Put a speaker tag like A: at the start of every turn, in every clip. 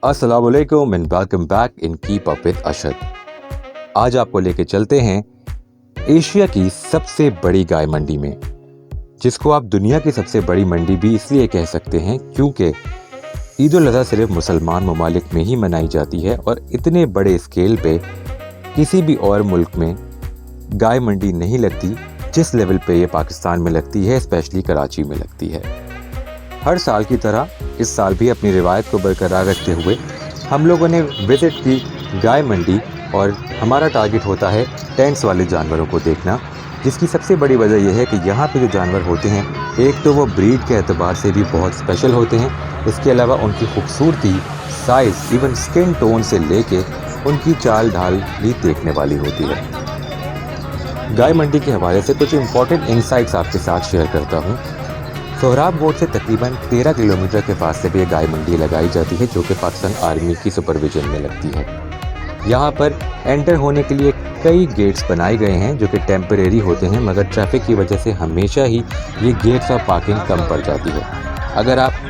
A: अस्सलाम वालेकुम and welcome back in keep up with Ashad. आज आपको लेके चलते हैं एशिया की सबसे बड़ी गाय मंडी में, जिसको आप दुनिया की सबसे बड़ी मंडी भी इसलिए कह सकते हैं क्योंकि ईद उल अज़हा सिर्फ मुसलमान ममालिक में ही मनाई जाती है और इतने बड़े स्केल पे किसी भी और मुल्क में गाय मंडी नहीं लगती जिस लेवल पे ये पाकिस्तान में लगती है, स्पेशली कराची में लगती है। हर साल की तरह इस साल भी अपनी रिवायत को बरकरार रखते हुए हम लोगों ने विज़िट की गाय मंडी और हमारा टारगेट होता है टेंट्स वाले जानवरों को देखना, जिसकी सबसे बड़ी वजह यह है कि यहाँ पे जो जानवर होते हैं, एक तो वो ब्रीड के एतबार से भी बहुत स्पेशल होते हैं, इसके अलावा उनकी खूबसूरती, साइज़, इवन स्किन टोन से लेके उनकी चाल ढाल भी देखने वाली होती है। गाय मंडी के हवाले से कुछ इंपॉर्टेंट इंसाइट्स आपके साथ शेयर करता हूँ। सोहराब रोड से तकरीबन 13 किलोमीटर के फासले पे गाय मंडी लगाई जाती है, जो कि पाकिस्तान आर्मी की सुपरविजन में लगती है। यहाँ पर एंटर होने के लिए कई गेट्स बनाए गए हैं जो कि टेम्परेरी होते हैं, मगर ट्रैफिक की वजह से हमेशा ही ये गेट्स और पार्किंग कम पड़ जाती है। अगर आप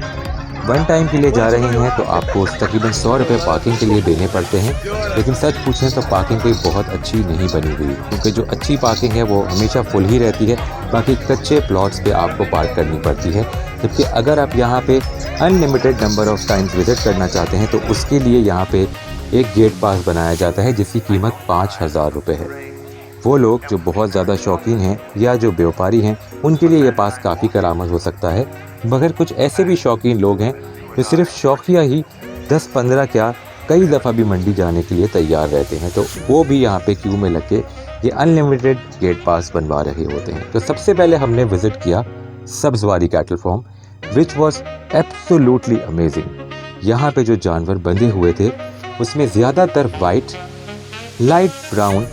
A: वन टाइम के लिए जा रहे हैं तो आपको तकरीबन 100 रुपये पार्किंग के लिए देने पड़ते हैं, लेकिन सच पूछें तो पार्किंग कोई बहुत अच्छी नहीं बनी हुई, क्योंकि जो अच्छी पार्किंग है वो हमेशा फुल ही रहती है, बाकी कच्चे प्लॉट्स पे आपको पार्क करनी पड़ती है। जबकि अगर आप यहाँ पे unlimited number of times visit करना चाहते हैं तो उसके लिए यहाँ पे एक गेट पास बनाया जाता है जिसकी कीमत 5000 रुपये है। वो लोग जो बहुत ज़्यादा शौकीन हैं या जो व्यापारी हैं उनके लिए ये पास काफ़ी करामत हो सकता है, मगर कुछ ऐसे भी शौकीन लोग हैं जो सिर्फ शौकिया ही 10-15 क्या कई दफ़ा भी मंडी जाने के लिए तैयार रहते हैं, तो वो भी यहाँ पे क्यू में लग के ये अनलिमिटेड गेट पास बनवा रहे होते हैं। तो सबसे पहले हमने विज़िट किया Sabzwari cattle farm, which was absolutely amazing. यहाँ पे जो जानवर बंधे हुए थे उसमें ज़्यादातर white, light brown,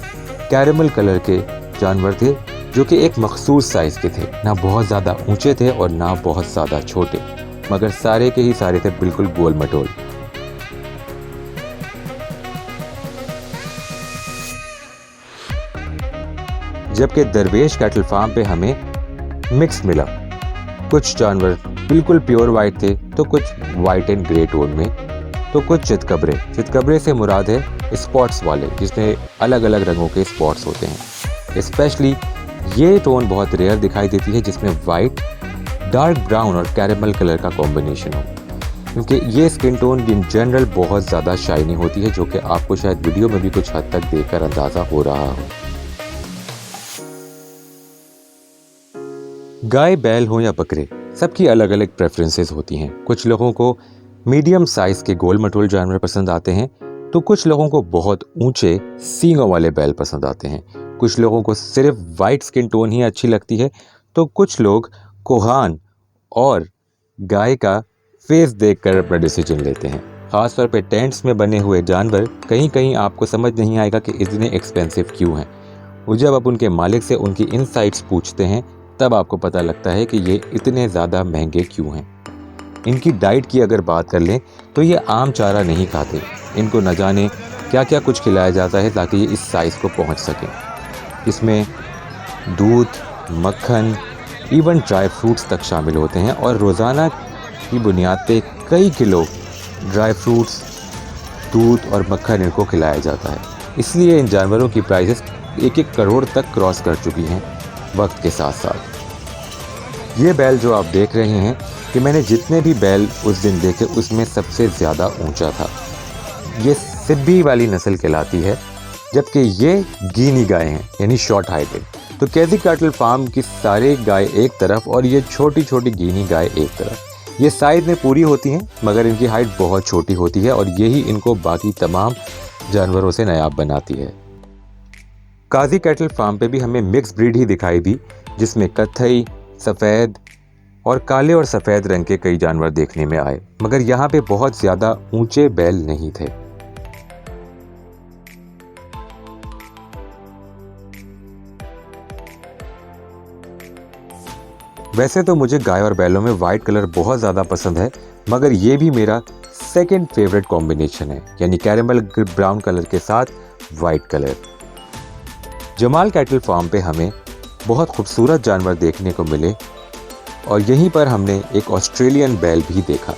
A: caramel colour के जानवर थे जो कि एक मखसूस साइज़ के थे, ना बहुत ज़्यादा ऊंचे थे और ना बहुत ज़्यादा छोटे, मगर सारे के ही सारे थे बिल्कुल गोल मटोल। जबकि दरवेश कैटल फार्म पे हमें मिक्स मिला, कुछ जानवर बिल्कुल प्योर वाइट थे तो कुछ वाइट एंड ग्रे टोन में, तो कुछ चितकबरे से मुराद है स्पॉट्स वाले, जिसमें अलग अलग रंगों के स्पॉट्स होते हैं। स्पेशली ये टोन बहुत रेयर दिखाई देती है जिसमें वाइट, डार्क ब्राउन और कैरेमल कलर का कॉम्बिनेशन हो, क्योंकि ये स्किन टोन इन जनरल बहुत ज़्यादा शाइनी होती है, जो कि आपको शायद वीडियो में भी कुछ हद तक देखकर अंदाज़ा हो रहा हो। गाय बैल हो या बकरे, सबकी अलग अलग प्रेफरेंसेस होती हैं। कुछ लोगों को मीडियम साइज़ के गोल मटोल जानवर पसंद आते हैं, तो कुछ लोगों को बहुत ऊंचे सींगों वाले बैल पसंद आते हैं। कुछ लोगों को सिर्फ वाइट स्किन टोन ही अच्छी लगती है, तो कुछ लोग कोहान और गाय का फेस देखकर अपना डिसीजन लेते हैं। ख़ासतौर पे टेंट्स में बने हुए जानवर कहीं कहीं आपको समझ नहीं आएगा कि इतने एक्सपेंसिव क्यों हैं। वो जब आप उनके मालिक से उनकी इनसाइट्स पूछते हैं तब आपको पता लगता है कि ये इतने ज़्यादा महंगे क्यों हैं। इनकी डाइट की अगर बात कर लें तो ये आम चारा नहीं खाते, इनको न जाने क्या क्या कुछ खिलाया जाता है ताकि ये इस साइज़ को पहुंच सकें। इसमें दूध, मक्खन, इवन ड्राई फ्रूट्स तक शामिल होते हैं और रोज़ाना की बुनियाद पे कई किलो ड्राई फ्रूट्स, दूध और मक्खन इनको खिलाया जाता है। इसलिए इन जानवरों की प्राइसेस 1-1 करोड़ तक क्रॉस कर चुकी हैं वक्त के साथ साथ। ये बैल जो आप देख रहे हैं कि मैंने जितने भी बैल उस दिन देखे उसमें सबसे ज़्यादा ऊंचा था। ये सिब्बी वाली नस्ल कहलाती है, जबकि ये गीनी गाय हैं, यानी शॉर्ट हाइटेड। तो कैजी कैटल फार्म की सारे गाय एक तरफ और ये छोटी छोटी गीनी गाय एक तरफ। ये साइज में पूरी होती हैं, मगर इनकी हाइट बहुत छोटी होती है और यही इनको बाकी तमाम जानवरों से नायाब बनाती है। काजी कैटल फार्म पे भी हमें मिक्स ब्रीड ही दिखाई दी, जिसमें कत्थई, सफ़ेद और काले और सफ़ेद रंग के कई जानवर देखने में आए, मगर यहाँ पे बहुत ज़्यादा ऊंचे बैल नहीं थे। वैसे तो मुझे गाय और बैलों में वाइट कलर बहुत ज़्यादा पसंद है, मगर ये भी मेरा सेकंड फेवरेट कॉम्बिनेशन है, यानी कैरेमल ब्राउन कलर के साथ white colour. Jamal cattle farm पे हमें बहुत खूबसूरत जानवर देखने को मिले और यहीं पर हमने एक ऑस्ट्रेलियन बैल भी देखा।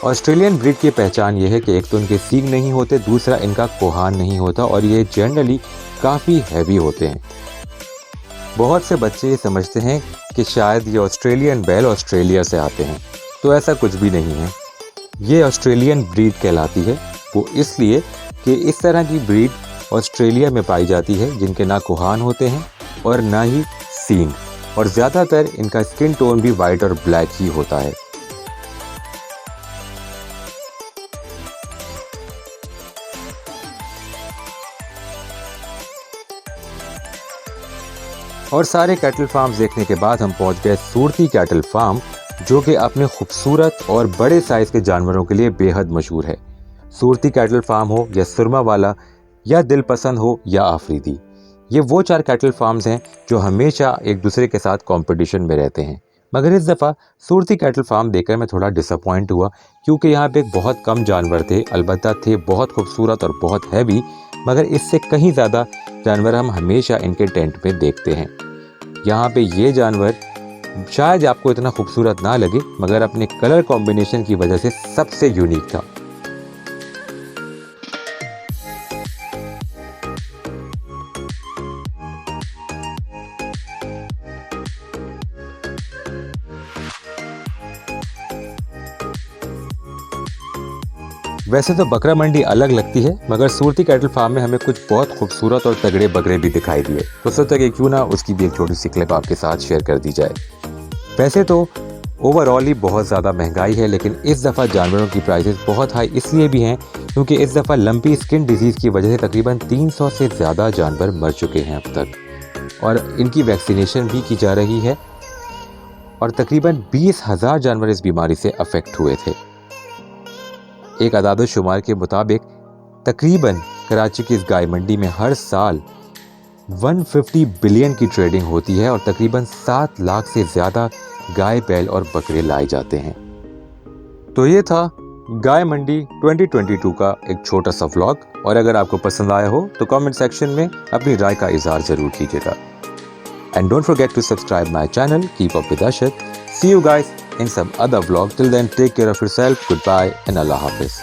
A: ऑस्ट्रेलियन ब्रीड की पहचान ये है कि एक तो इनके सींग नहीं होते, दूसरा इनका कोहान नहीं होता और ये जनरली काफ़ी हैवी होते हैं। बहुत से बच्चे ये समझते हैं कि शायद ये ऑस्ट्रेलियन बैल ऑस्ट्रेलिया से आते हैं, तो ऐसा कुछ भी नहीं है। ये ऑस्ट्रेलियन ब्रीड कहलाती है, वो इसलिए कि इस तरह की ब्रीड ऑस्ट्रेलिया में पाई जाती है जिनके ना कोहान होते हैं और ना ही सींग, और ज़्यादातर इनका स्किन टोन भी वाइट और ब्लैक ही होता है। और सारे कैटल फार्म्स देखने के बाद हम पहुंच गए सूरती कैटल फार्म, जो कि अपने खूबसूरत और बड़े साइज के जानवरों के लिए बेहद मशहूर है। सूरती कैटल फार्म हो या सुरमा वाला या दिल पसंद हो या आफरीदी, ये वो 4 कैटल फार्म्स हैं जो हमेशा एक दूसरे के साथ कंपटीशन में रहते हैं। मगर इस दफ़ा सूरती कैटल फार्म देखकर मैं थोड़ा डिसअपॉइंट हुआ, क्योंकि यहाँ पे बहुत कम जानवर थे, अलबत्ता थे बहुत खूबसूरत और बहुत हैवी, मगर इससे कहीं ज़्यादा जानवर हम हमेशा इनके टेंट में देखते हैं। यहाँ पे ये जानवर शायद आपको इतना खूबसूरत ना लगे, मगर अपने कलर कॉम्बिनेशन की वजह से सबसे यूनिक था। वैसे तो बकरा मंडी अलग लगती है, मगर सूरती कैटल फार्म में हमें कुछ बहुत खूबसूरत और तगड़े बकरे भी दिखाई दिए, तो सोचा कि क्यों ना उसकी भी एक छोटी सी क्लिप आपके साथ शेयर कर दी जाए। वैसे तो ओवरऑल ही बहुत ज़्यादा महंगाई है, लेकिन इस दफ़ा जानवरों की प्राइसेस बहुत हाई इसलिए भी हैं क्योंकि इस दफ़ा लंपी स्किन डिजीज़ की वजह से तकरीबन 300 से ज़्यादा जानवर मर चुके हैं अब तक, और इनकी वैक्सीनेशन भी की जा रही है, और तकरीबन 20,000 जानवर इस बीमारी से अफेक्ट हुए थे। एक अदाद शुमार के मुताबिक तकरीबन कराची की इस गाय मंडी में हर साल 150 बिलियन की ट्रेडिंग होती है और तकरीबन 7 लाख से ज़्यादा गाय, बैल और बकरे लाए जाते हैं। तो ये था गाय मंडी 2022 का एक छोटा सा व्लॉग, और अगर आपको पसंद आया हो तो कमेंट सेक्शन में अपनी राय का इजहार ज़रूर कीजिएगा। And don't forget to subscribe my channel keep up with Ashad. See you guys in some other vlog. Till then, take care of yourself. Goodbye and Allah Hafiz.